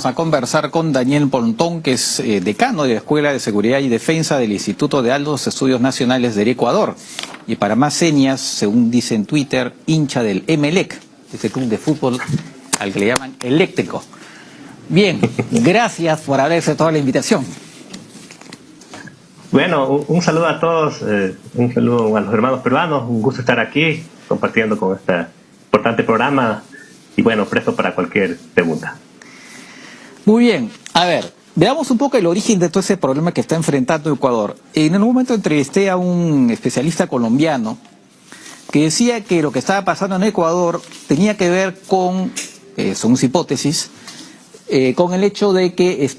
vamos a conversar con Daniel Pontón, que es decano de la Escuela de Seguridad y Defensa del Instituto de Altos Estudios Nacionales del Ecuador. Y para más señas, según dice en Twitter, hincha del Emelec, ese club de fútbol al que le llaman eléctrico. Bien, gracias por haber aceptado la invitación. Bueno, un saludo a todos, un saludo a los hermanos peruanos, un gusto estar aquí compartiendo con este importante programa y bueno, presto para cualquier pregunta. Muy bien, a ver, veamos un poco el origen de todo ese problema que está enfrentando Ecuador. En un momento entrevisté a un especialista colombiano que decía que lo que estaba pasando en Ecuador tenía que ver con, son sus hipótesis, con el hecho de que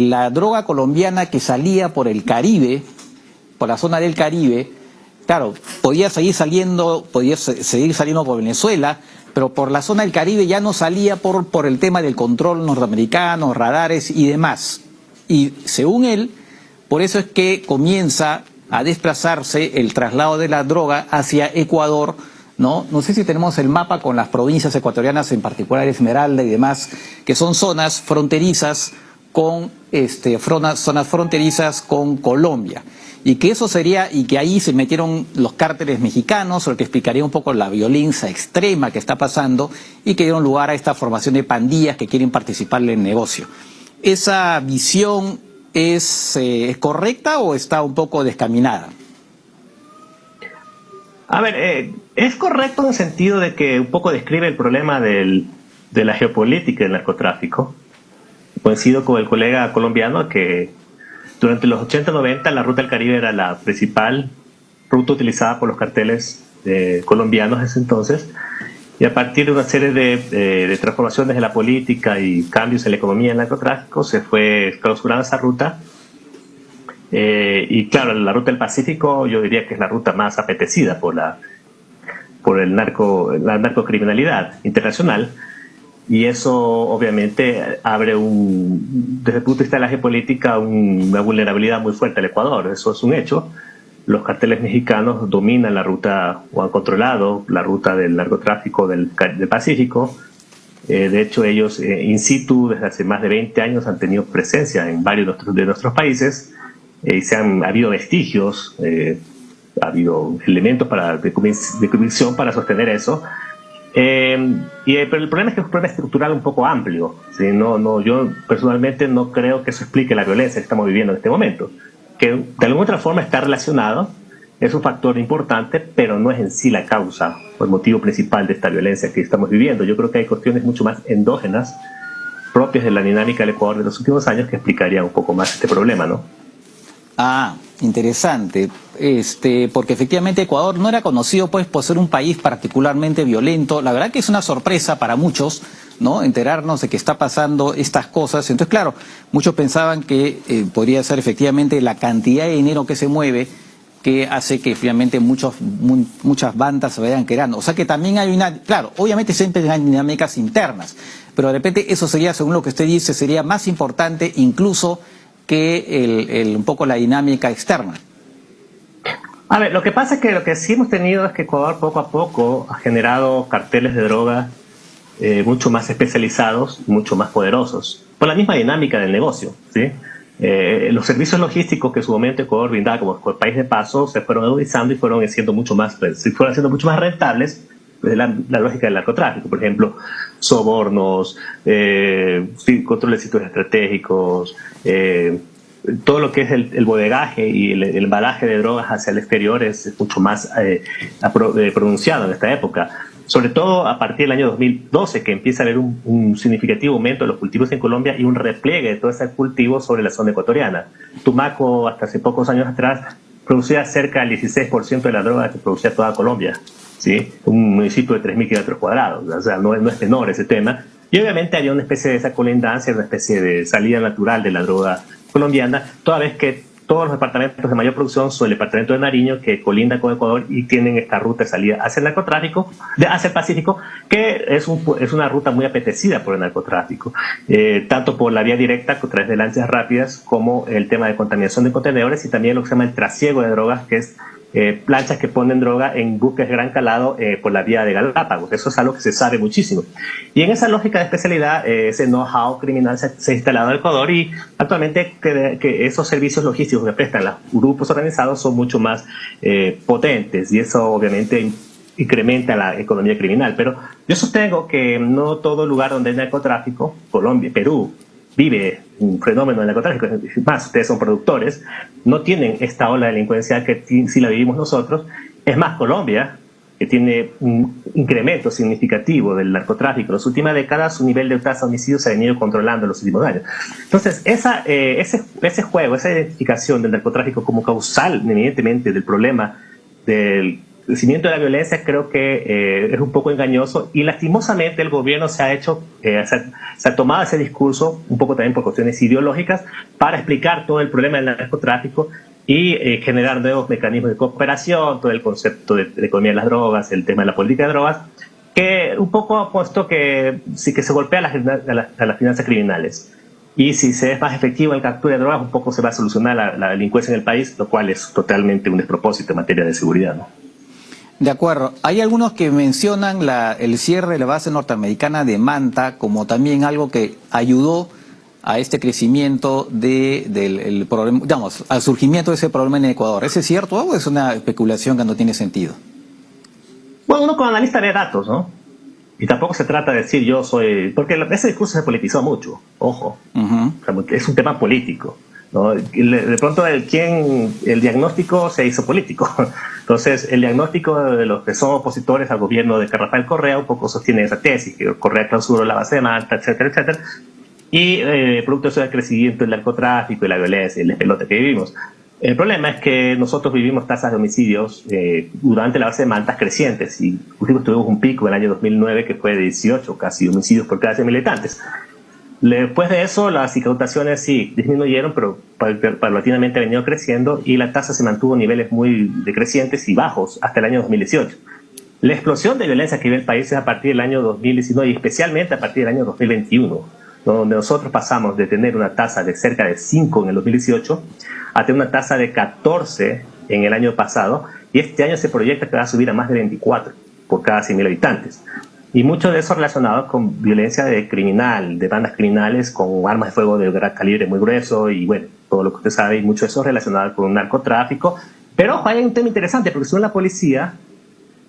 la droga colombiana que salía por el Caribe, por la zona del Caribe, claro, podía seguir saliendo por Venezuela, pero por la zona del Caribe ya no salía por el tema del control norteamericano, radares y demás. Y según él, por eso es que comienza a desplazarse el traslado de la droga hacia Ecuador, ¿no? No sé si tenemos el mapa con las provincias ecuatorianas, en particular Esmeralda y demás, que son zonas fronterizas con zonas fronterizas con Colombia. Y que eso sería, y que ahí se metieron los cárteles mexicanos, lo que explicaría un poco la violencia extrema que está pasando y que dieron lugar a esta formación de pandillas que quieren participar en el negocio. ¿Esa visión es correcta o está un poco descaminada? A ver, es correcto en el sentido de que un poco describe el problema de la geopolítica del narcotráfico. Coincido con el colega colombiano que durante los 80-90 la ruta del Caribe era la principal ruta utilizada por los carteles colombianos en ese entonces, y a partir de una serie de transformaciones de la política y cambios en la economía del narcotráfico se fue clausurando esa ruta. Y claro, la ruta del Pacífico yo diría que es la ruta más apetecida por la narcocriminalidad internacional. Y eso obviamente abre desde el punto de vista de la geopolítica una vulnerabilidad muy fuerte al Ecuador. Eso es un hecho. Los carteles mexicanos dominan la ruta o han controlado la ruta del narcotráfico del Pacífico. De hecho, ellos in situ desde hace más de 20 años han tenido presencia en varios de nuestros países y ha habido vestigios, ha habido elementos de convicción para sostener eso. Pero el problema es que es un problema estructural un poco amplio, ¿sí? Yo personalmente no creo que eso explique la violencia que estamos viviendo en este momento, que de alguna otra forma está relacionado, es un factor importante, pero no es en sí la causa o el motivo principal de esta violencia que estamos viviendo. Yo creo que hay cuestiones mucho más endógenas, propias de la dinámica del Ecuador de los últimos años, que explicarían un poco más este problema, ¿no? Ah, interesante, porque efectivamente Ecuador no era conocido pues por ser un país particularmente violento. La verdad que es una sorpresa para muchos, ¿no?, enterarnos de que está pasando estas cosas. Entonces, claro, muchos pensaban que podría ser efectivamente la cantidad de dinero que se mueve que hace que finalmente muchas bandas se vayan creando. O sea que también hay claro, obviamente siempre hay dinámicas internas, pero de repente eso sería, según lo que usted dice, sería más importante incluso que un poco la dinámica externa. A ver, lo que pasa es que lo que sí hemos tenido es que Ecuador poco a poco ha generado carteles de droga mucho más especializados, mucho más poderosos, por la misma dinámica del negocio, ¿sí? Los servicios logísticos que en su momento Ecuador brindaba como país de paso se fueron agudizando y fueron siendo mucho más rentables desde la lógica del narcotráfico. Por ejemplo, sobornos, control de sitios estratégicos, todo lo que es el bodegaje y el embalaje de drogas hacia el exterior es mucho más pronunciado en esta época. Sobre todo a partir del año 2012, que empieza a haber un significativo aumento de los cultivos en Colombia y un repliegue de todo ese cultivo sobre la zona ecuatoriana. Tumaco, hasta hace pocos años atrás, producía cerca del 16% de la droga que producía toda Colombia, ¿sí? Un municipio de 3.000 kilómetros cuadrados, o sea, no es menor ese tema. Y obviamente había una especie de esa colindancia, una especie de salida natural de la droga colombiana, toda vez que todos los departamentos de mayor producción son el departamento de Nariño, que colinda con Ecuador y tienen esta ruta de salida hacia el narcotráfico, hacia el Pacífico, que es una ruta muy apetecida por el narcotráfico, tanto por la vía directa a través de lanchas rápidas como el tema de contaminación de contenedores y también lo que se llama el trasiego de drogas, que es planchas que ponen droga en buques de gran calado por la vía de Galápagos. Eso es algo que se sabe muchísimo. Y en esa lógica de especialidad, ese know-how criminal se ha instalado en Ecuador, y actualmente que esos servicios logísticos que prestan los grupos organizados son mucho más potentes, y eso obviamente incrementa la economía criminal. Pero yo sostengo que no todo lugar donde hay narcotráfico, Colombia, Perú, vive un fenómeno del narcotráfico, más ustedes son productores, no tienen esta ola de delincuencia que sí la vivimos nosotros. Es más, Colombia, que tiene un incremento significativo del narcotráfico en las últimas décadas, su nivel de tasa de homicidios se ha venido controlando en los últimos años. Entonces, ese juego, esa identificación del narcotráfico como causal, evidentemente, del problema del crecimiento de la violencia, creo que es un poco engañoso, y lastimosamente el gobierno se ha tomado ese discurso, un poco también por cuestiones ideológicas, para explicar todo el problema del narcotráfico y generar nuevos mecanismos de cooperación, todo el concepto de economía de las drogas, el tema de la política de drogas, que un poco ha puesto que sí que se golpea a las finanzas criminales. Y si se es más efectivo en captura de drogas, un poco se va a solucionar la delincuencia en el país, lo cual es totalmente un despropósito en materia de seguridad, ¿no? De acuerdo. Hay algunos que mencionan el cierre de la base norteamericana de Manta como también algo que ayudó a este crecimiento del problema, digamos, al surgimiento de ese problema en Ecuador. ¿Es cierto o es una especulación que no tiene sentido? Bueno, uno como analista ve datos, ¿no? Y tampoco se trata de decir yo soy... Porque ese discurso se politizó mucho, ojo. Es un tema político, ¿no? De pronto el diagnóstico se hizo político. Entonces, el diagnóstico de los que son opositores al gobierno de Rafael Correa un poco sostiene esa tesis, que Correa clausuró la base de Manta, etcétera, etcétera. Y producto de eso del crecimiento del narcotráfico y la violencia y el despelote que vivimos. El problema es que nosotros vivimos tasas de homicidios durante la base de Manta crecientes, y tuvimos un pico en el año 2009 que fue de 18 casi homicidios por cada 100 militantes. Después de eso, las incautaciones sí disminuyeron, pero paulatinamente han venido creciendo, y la tasa se mantuvo a niveles muy decrecientes y bajos hasta el año 2018. La explosión de violencia que vive el país es a partir del año 2019 y especialmente a partir del año 2021, donde nosotros pasamos de tener una tasa de cerca de 5 en el 2018 a tener una tasa de 14 en el año pasado, y este año se proyecta que va a subir a más de 24 por cada 100.000 habitantes. Y mucho de eso relacionado con violencia criminal, de bandas criminales con armas de fuego de gran calibre muy grueso, y bueno, todo lo que usted sabe, y mucho de eso relacionado con narcotráfico. Pero ojo, hay un tema interesante, porque según la policía,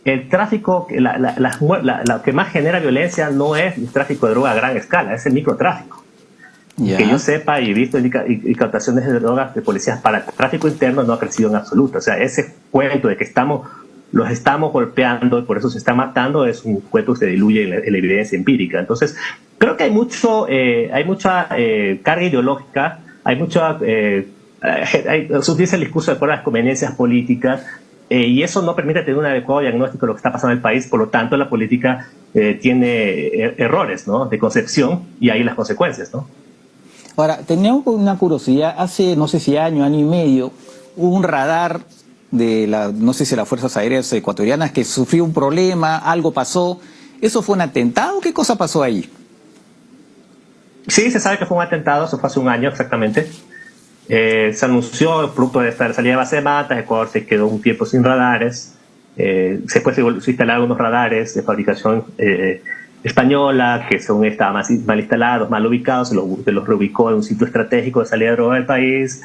el tráfico, lo que más genera violencia no es el tráfico de droga a gran escala, es el microtráfico. Yeah. Que yo sepa y he visto incautaciones de drogas de policías para tráfico interno no ha crecido en absoluto. O sea, ese cuento de que los estamos golpeando y por eso se está matando es un cuento que se diluye en la evidencia empírica. Entonces, creo que hay mucha carga ideológica, se utiliza el discurso de las conveniencias políticas, y eso no permite tener un adecuado diagnóstico de lo que está pasando en el país. Por lo tanto, la política tiene errores, ¿no?, de concepción, y ahí las consecuencias, ¿no? Ahora, tenía una curiosidad. Hace, no sé si año y medio, hubo un radar de no sé si las Fuerzas Aéreas Ecuatorianas que sufrió un problema, algo pasó. ¿Eso fue un atentado? ¿Qué cosa pasó ahí? Sí, se sabe que fue un atentado, eso fue hace un año exactamente. Se anunció, producto de esta salida de base de Manta, Ecuador se quedó un tiempo sin radares. Después se instalaron unos radares de fabricación española, que según estaban mal instalados, mal ubicados, se los reubicó en un sitio estratégico de salida de droga del país.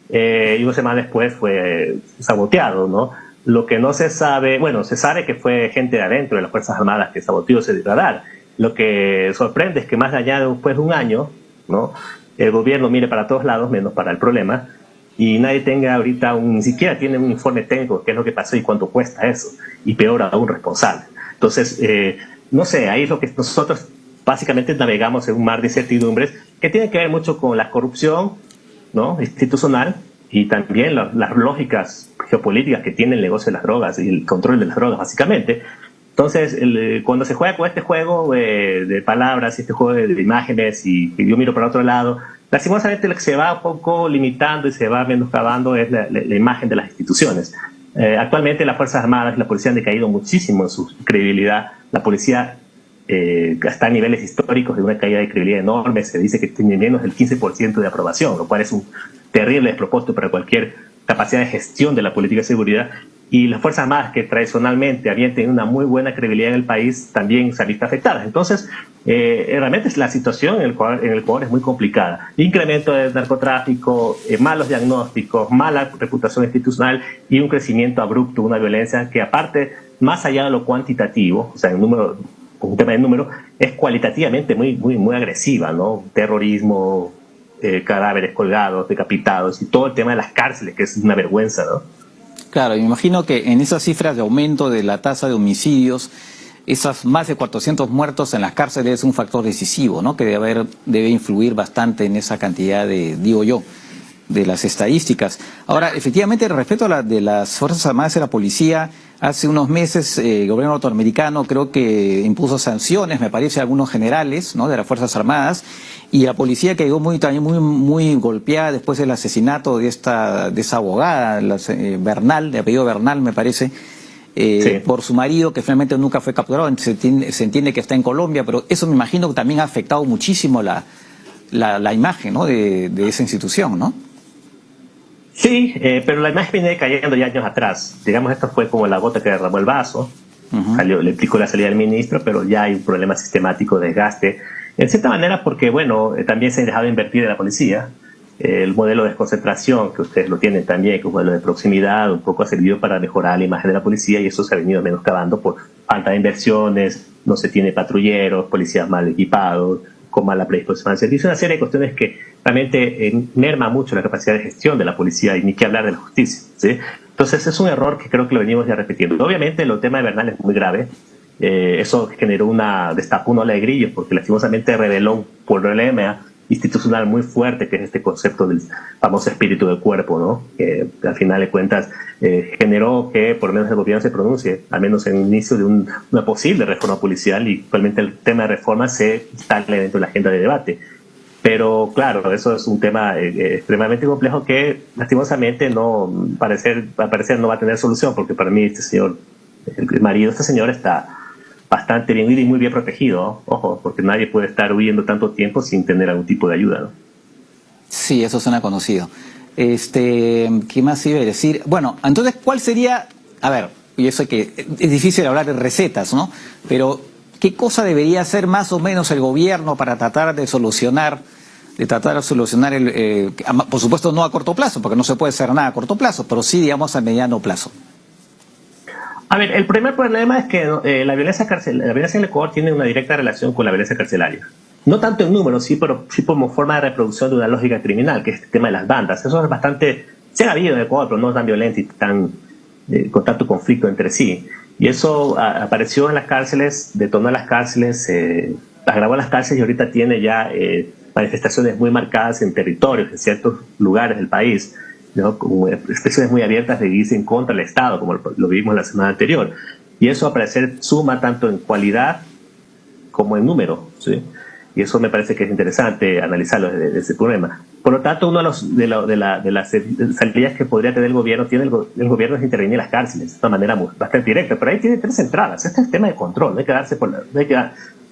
Y una semana después fue saboteado, ¿no? Lo que no se sabe, bueno, se sabe que fue gente de adentro de las Fuerzas Armadas que saboteó ese radar. Lo que sorprende es que más allá de después de un año, ¿no?, el gobierno mire para todos lados menos para el problema, y nadie tenga ahorita ni siquiera tiene un informe técnico de qué es lo que pasó y cuánto cuesta eso, y peor aún responsable. Entonces, no sé, ahí es lo que nosotros básicamente navegamos en un mar de incertidumbres que tiene que ver mucho con la corrupción, ¿no?, institucional, y también las lógicas geopolíticas que tiene el negocio de las drogas y el control de las drogas básicamente. Entonces, cuando se juega con este juego de palabras y este juego de imágenes, y yo miro para otro lado, lastimosamente lo que se va un poco limitando y se va menoscabando es la imagen de las instituciones. Actualmente las Fuerzas Armadas y la policía han decaído muchísimo en su credibilidad. La policía está a niveles históricos de una caída de credibilidad enorme. Se dice que tiene menos del 15% de aprobación, lo cual es un terrible despropósito para cualquier capacidad de gestión de la política de seguridad. y las Fuerzas Armadas, que tradicionalmente habían tenido una muy buena credibilidad en el país, también se han visto afectadas. Entonces, realmente la situación en el Ecuador es muy complicada. Incremento del narcotráfico, malos diagnósticos, mala reputación institucional y un crecimiento abrupto, una violencia que aparte, más allá de lo cuantitativo, o sea, en número, un tema de número, es cualitativamente muy agresiva, ¿no? Terrorismo, cadáveres colgados, decapitados y todo el tema de las cárceles, que es una vergüenza, ¿no? Claro, me imagino que en esas cifras de aumento de la tasa de homicidios, esas más de 400 muertos en las cárceles es un factor decisivo, ¿no? Que debe influir bastante en esa cantidad digo yo, de las estadísticas. Ahora, efectivamente, respecto a de las Fuerzas Armadas y la policía, hace unos meses el gobierno norteamericano creo que impuso sanciones, me parece, a algunos generales, ¿no?, de las Fuerzas Armadas, y la policía quedó también muy golpeada después del asesinato de esa abogada, Bernal, de apellido Bernal, me parece, Sí. por su marido, que finalmente nunca fue capturado. Se entiende que está en Colombia, pero eso me imagino que también ha afectado muchísimo la imagen, ¿no?, de esa institución, ¿no? Sí, pero la imagen viene cayendo ya años atrás. Digamos, esto fue como la gota que derramó el vaso. Le explicó la salida del ministro, pero ya hay un problema sistemático de desgaste. En cierta manera porque, bueno, también se ha dejado de invertir en la policía. El modelo de desconcentración, que ustedes lo tienen también, que es un modelo de proximidad, un poco ha servido para mejorar la imagen de la policía y eso se ha venido menoscabando por falta de inversiones, no se tiene patrulleros, policías mal equipados, con mala predisposición al servicio, una serie de cuestiones que realmente merma mucho la capacidad de gestión de la policía y ni que hablar de la justicia, ¿sí? Entonces es un error que creo que lo venimos ya repitiendo. Obviamente el tema de Bernal es muy grave, eso generó destapó una ola de grillos porque lastimosamente reveló un problema institucional muy fuerte, que es este concepto del famoso espíritu del cuerpo, ¿no? Que al final de cuentas generó que por lo menos el gobierno se pronuncie, al menos en el inicio de una posible reforma policial, y actualmente el tema de reforma se instala dentro de la agenda de debate. Pero claro, eso es un tema extremadamente complejo que lastimosamente al parecer no va a tener solución, porque para mí el marido de este señor está bastante bien y muy bien protegido, ojo, porque nadie puede estar huyendo tanto tiempo sin tener algún tipo de ayuda, ¿no? Sí, eso suena conocido. ¿Qué más iba a decir? Bueno, entonces, ¿cuál sería? A ver, yo sé que es difícil hablar de recetas, ¿no? Pero, ¿qué cosa debería hacer más o menos el gobierno para tratar de solucionar por supuesto no a corto plazo, porque no se puede hacer nada a corto plazo, pero sí, digamos, a mediano plazo? A ver, el primer problema es que la violencia en el Ecuador tiene una directa relación con la violencia carcelaria. No tanto en números, pero sí como forma de reproducción de una lógica criminal, que es el tema de las bandas. Eso es bastante... Se ha habido en el Ecuador, pero no tan violento y con tanto conflicto entre sí. Y eso apareció en las cárceles, detonó las cárceles, agravó las cárceles y ahorita tiene ya manifestaciones muy marcadas en territorios, en ciertos lugares del país, ¿no? Como expresiones muy abiertas de irse en contra del Estado, como lo vimos la semana anterior. Y eso, al parecer, suma tanto en cualidad como en número, ¿sí? Y eso me parece que es interesante analizarlo desde ese problema. Por lo tanto, una de las salidas que podría tener el gobierno es intervenir en las cárceles de una manera bastante directa, pero ahí tiene tres entradas. Este es el tema de control, no hay que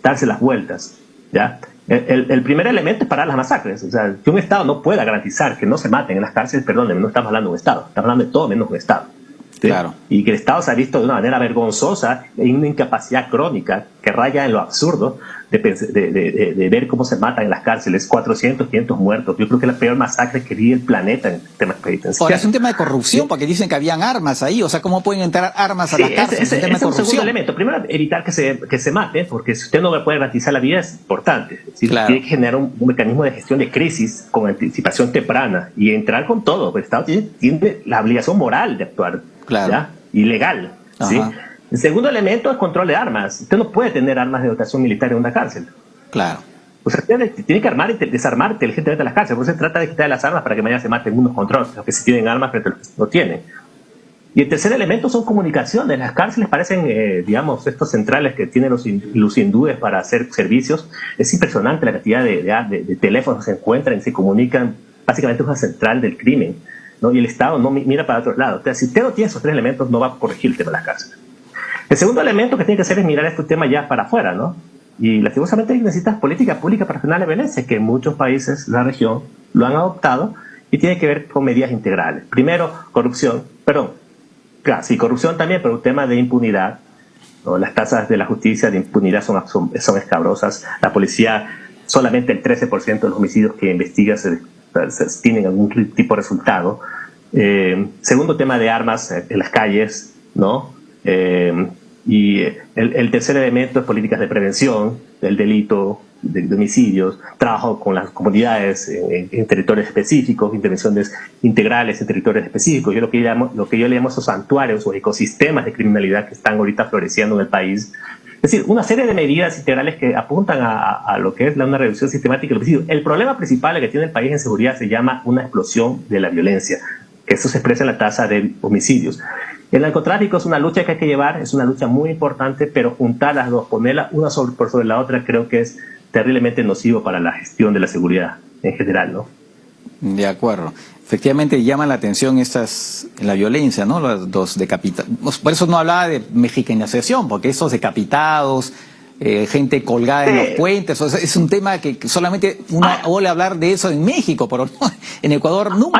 darse las vueltas, ¿ya? El primer elemento es parar las masacres. O sea, que un Estado no pueda garantizar que no se maten en las cárceles, perdónenme, no estamos hablando de un Estado, estamos hablando de todo menos un Estado, ¿sí? Claro. Y que el Estado se ha visto de una manera vergonzosa, en una incapacidad crónica que raya en lo absurdo de ver cómo se matan en las cárceles, 400, 500 muertos. Yo creo que es la peor masacre que vive el planeta en temas penitenciarios. Ahora, es un tema de corrupción, porque dicen que habían armas ahí, o sea, ¿cómo pueden entrar armas a las cárceles? Ese es un segundo elemento. Primero, evitar que se mate, porque si usted no puede garantizar la vida es importante. Es decir, claro, tiene que generar un mecanismo de gestión de crisis con anticipación temprana y entrar con todo. El Estado tiene la obligación moral de actuar, claro, ¿ya? Y legal, ¿sí? El segundo elemento es control de armas. Usted no puede tener armas de dotación militar en una cárcel. claro. O sea, usted tiene que armar y desarmar inteligentemente las cárceles. Por eso se trata de quitar las armas para que mañana se maten unos contra otros, los que sí tienen armas frente a los que no tienen. Y el tercer elemento son comunicaciones. Las cárceles parecen, digamos, estos centrales que tienen los hindúes para hacer servicios. Es impresionante la cantidad de teléfonos que se encuentran y se comunican. Básicamente es una central del crimen, ¿no? Y el Estado no mira para otro lado. O sea, si usted no tiene esos tres elementos, no va a corregir el tema de las cárceles. El segundo elemento que tiene que hacer es mirar este tema ya para afuera, ¿no? Y lastimosamente necesitas política pública para frenar la violencia, que en muchos países de la región lo han adoptado y tiene que ver con medidas integrales. Primero, Claro, sí, corrupción también, pero un tema de impunidad, ¿no? Las tasas de la justicia de impunidad son escabrosas. La policía, solamente el 13% de los homicidios que investiga tienen algún tipo de resultado. Segundo tema de armas en las calles, ¿no? Y el tercer elemento es políticas de prevención del delito, de homicidios, trabajo con las comunidades en territorios específicos, intervenciones integrales en territorios específicos. Yo lo que yo le llamo esos santuarios o ecosistemas de criminalidad que están ahorita floreciendo en el país. Es decir, una serie de medidas integrales que apuntan a lo que es una reducción sistemática del homicidio. El problema principal que tiene el país en seguridad se llama una explosión de la violencia. Eso se expresa en la tasa de homicidios. El narcotráfico es una lucha que hay que llevar, es una lucha muy importante, pero juntar las dos, ponerla una por sobre la otra, creo que es terriblemente nocivo para la gestión de la seguridad en general, ¿no? De acuerdo. Efectivamente llama la atención la violencia, ¿no? Los decapitados. Por eso no hablaba de mexicanización, porque esos decapitados, gente colgada en los puentes, o sea, es un tema que solamente ola hablar de eso en México, pero no, en Ecuador nunca.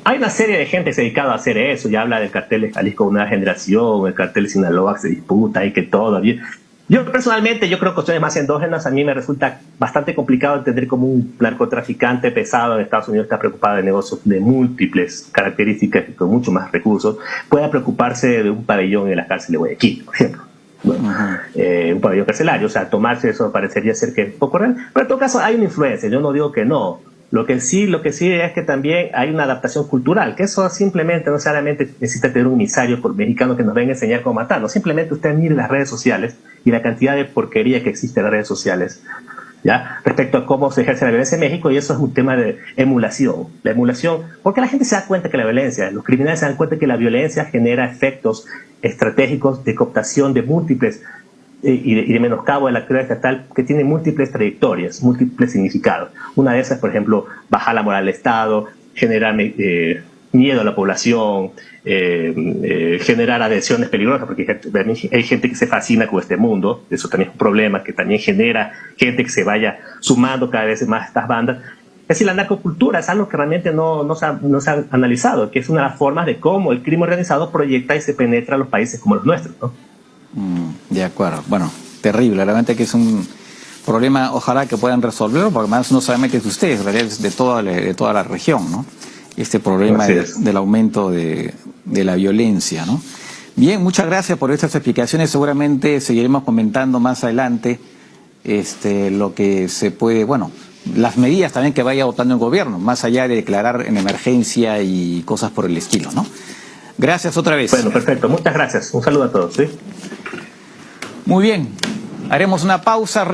Hay una serie de gente que se ha dedicado a hacer eso. Ya habla del cartel de Jalisco Nueva Generación, el cartel de Sinaloa que se disputa y que todo. Yo personalmente, yo creo que cuestiones más endógenas a mí me resulta bastante complicado entender cómo un narcotraficante pesado en Estados Unidos que está preocupado de negocios de múltiples características y con mucho más recursos pueda preocuparse de un pabellón en la cárcel de Guayaquil, por ejemplo. Bueno, un pabellón carcelario, o sea, tomarse eso parecería ser que es poco real, pero en todo caso hay una influencia, yo no digo que no. Lo que sí es que también hay una adaptación cultural, que eso simplemente no necesariamente necesita tener un emisario mexicano que nos venga a enseñar cómo matarlo. Simplemente usted mire las redes sociales y la cantidad de porquería que existe en las redes sociales, ¿ya? Respecto a cómo se ejerce la violencia en México, y eso es un tema de emulación. La emulación, porque la gente se da cuenta que la violencia, los criminales se dan cuenta que la violencia genera efectos estratégicos de cooptación de múltiples y de menoscabo de la actividad estatal que tiene múltiples trayectorias, múltiples significados. Una de esas, por ejemplo, bajar la moral del Estado, generar miedo a la población, generar adhesiones peligrosas, porque hay gente que se fascina con este mundo, eso también es un problema, que también genera gente que se vaya sumando cada vez más a estas bandas. Es decir, la narcocultura es algo que realmente no se ha analizado, que es una de las formas de cómo el crimen organizado proyecta y se penetra a los países como los nuestros, ¿no? De acuerdo. Bueno, terrible. Realmente que es un problema, ojalá que puedan resolverlo, porque además no solamente es de ustedes, en realidad es de toda la región, ¿no? Este problema del aumento de la violencia, ¿no? Bien, muchas gracias por estas explicaciones. Seguramente seguiremos comentando más adelante lo que se puede, bueno, las medidas también que vaya adoptando el gobierno, más allá de declarar en emergencia y cosas por el estilo, ¿no? Gracias otra vez. Bueno, perfecto. Muchas gracias. Un saludo a todos, ¿sí? Muy bien. Haremos una pausa.